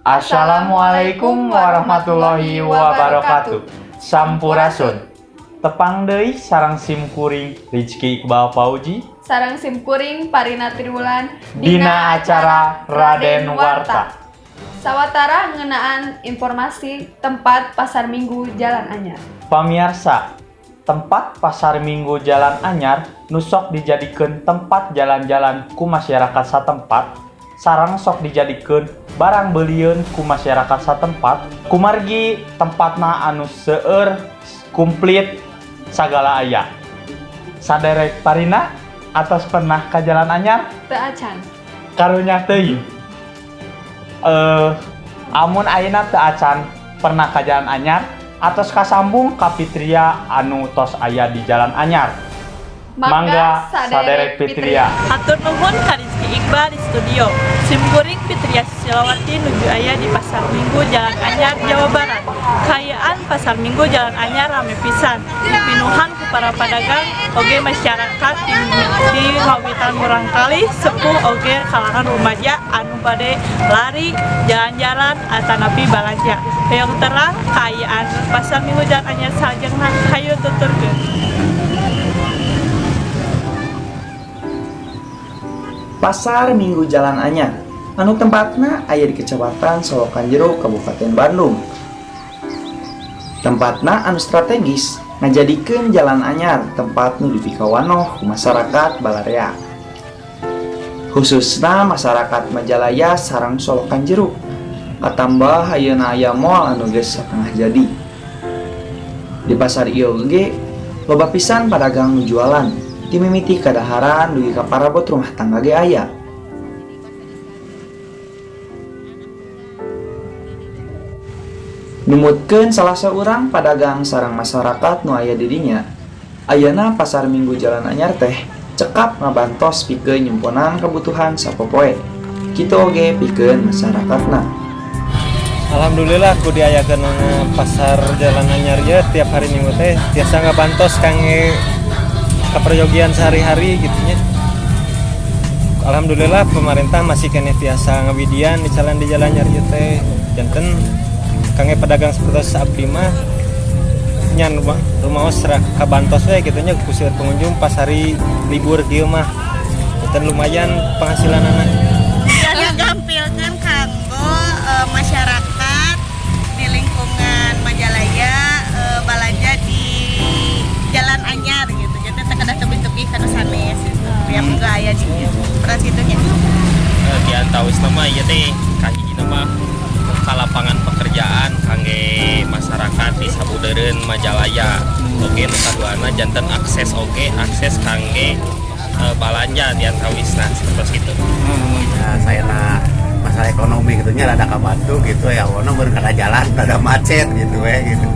Assalamualaikum warahmatullahi wabarakatuh. Sampurasun. Tepang deui sareng simkuring Rizky Iqbal Fauji sareng simkuring Parina Triwulan dina acara Raden Warta. Sawatara ngeunaan informasi tempat pasar Minggu Jalan Anyar. Pamirsa, tempat pasar Minggu Jalan Anyar nusok dijadikeun tempat jalan-jalan ku masyarakat satempat, sareng sok dijadikeun barang beulieun ku masyarakat satempat, kumargi tempatna anu seueur komplit sagala aya. Saderek Parina atos pernah ka Jalan Anyar? Teu acan. Karunya teuing. Amun ayeuna teu acan pernah ka Jalan Anyar, atos kasambung ka Fitria anu tos aya di Jalan Anyar. Mangga saderek Fitria. Hatur nuhun ka Rizky Iqbal di studio. Simkuring Fitria Silawati nuju aya di Pasar Minggu Jalan Anyar, Jawa Barat. Kaayaan Pasar Minggu Jalan Anyar rame pisan. Pinuhan ku para padagang oge masyarakat di mawitan murangkali sepuh oge kalangan rumaja anu bade lari jalan-jalan atanapi balanja. Hoyong terang kaayaan Pasar Minggu Jalan Anyar sajengan hayu tuturkeun. Pasar Minggu Jalan Anyar anu tempatna aya di Kecamatan Solokan Jero, Kabupaten Bandung. Tempatna anu strategis ngajadikeun Jalan Anyar tempat nu dipikawanoh ku masyarakat Balarea. Khususna masyarakat Majalaya sareng Solokan Jero. Katambah ayeuna aya moal anu geus satengah jadi. Di pasar ieu ge loba pisan padagang nu jualan. Dimimiti kadaharan dugi ka parabot rumah tangga ge aya. Numutkeun salah seorang padagang sareng masyarakat nu aya di dinya, ayeuna Pasar Minggu Jalan Anyar teh cekap ngabantos pikeun nyimponan kebutuhan sapopoe. Kitu oge pikeun masyarakatna. Alhamdulillah ku diayakeun Pasar Jalan Anyar ye tiap hari Minggu teh tiasa ngabantos kangge keperjogian sehari-hari gitunya. Alhamdulillah pemerintah masih kene tiasa ngawidian di Jalan Anyar ieu teh. Janten kangge pedagang seperti abdi mah nyan rumaos kabantos we gitunya kuseur pengunjung pas hari libur kieu mah. Dan lumayan penghasilanana. Ya gampilkeun kanggo masyarakat di lingkungan Majalaya balanja di Jalan Anyar gitu. Kada tepi-tepi kana sanes yang enggak aya di peran situnya. Di antawis nama ieu teh kahiji mah ka lapangan pekerjaan kangge masyarakat di sabudeureun Majalaya. Oge nu kaduana janten akses kangge balanja di antawisna seperti itu. Ya sayana masalah ekonomi gitunya rada kabantu gitu ya, wono beureun kada jalan, rada macet gitu gitu.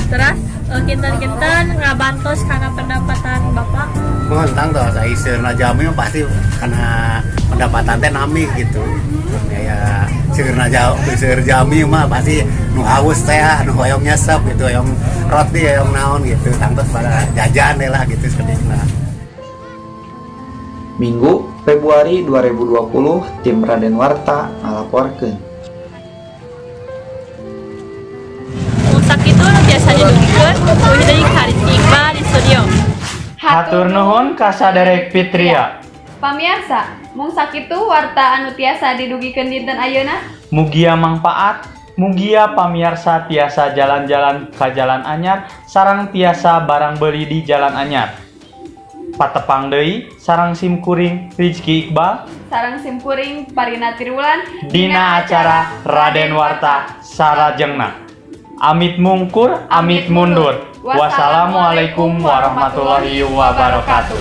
Terus kinten-kinten ngabantos karena pendapatan Bapak? Mentang tuh saya seueurna jami pasti karena pendapatan teh nami gitu. Ya seueur jami mah pasti nu haus teh nu hoyong nyesep gitu, hoyong roti, hoyong naon gitu. Tangtos pada jajan deh lah gitu sekedina. Minggu Februari 2020 tim Raden Warta ngalaporkeun. Sakitu nu biasa didugikeun ku deui ka Rizky Iqbal di studio. Hatur nuhun ka saderek Fitria. Pamirsa, mung sakitu warta anu tiasa didugikeun dinten ayeuna. Mugia manfaat, mugia pamirsa tiasa jalan-jalan ka Jalan Anyar sareng tiasa barang beuli di Jalan Anyar. Patepang deui sareng simkuring Rizky Iqbal Sareng simkuring Parina Triwulan dina acara Raden Warta sarajengna. Amit mungkur, amit mundur. Wassalamualaikum warahmatullahi wabarakatuh.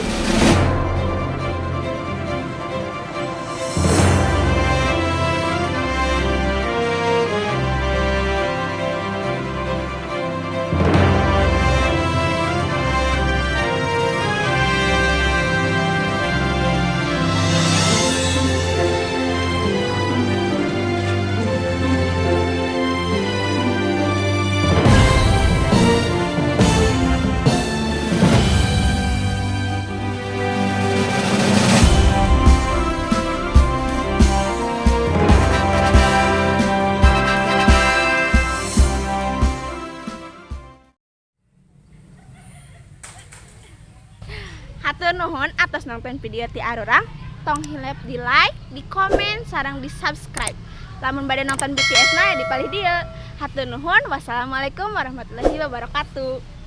nuhun atas nonton video ti arurang. Tong hilep di like, di komen, sareng di subscribe. Lamun bade nonton BTS na ya dipalih dia. Hatur nuhun. Wassalamualaikum warahmatullahi wabarakatuh.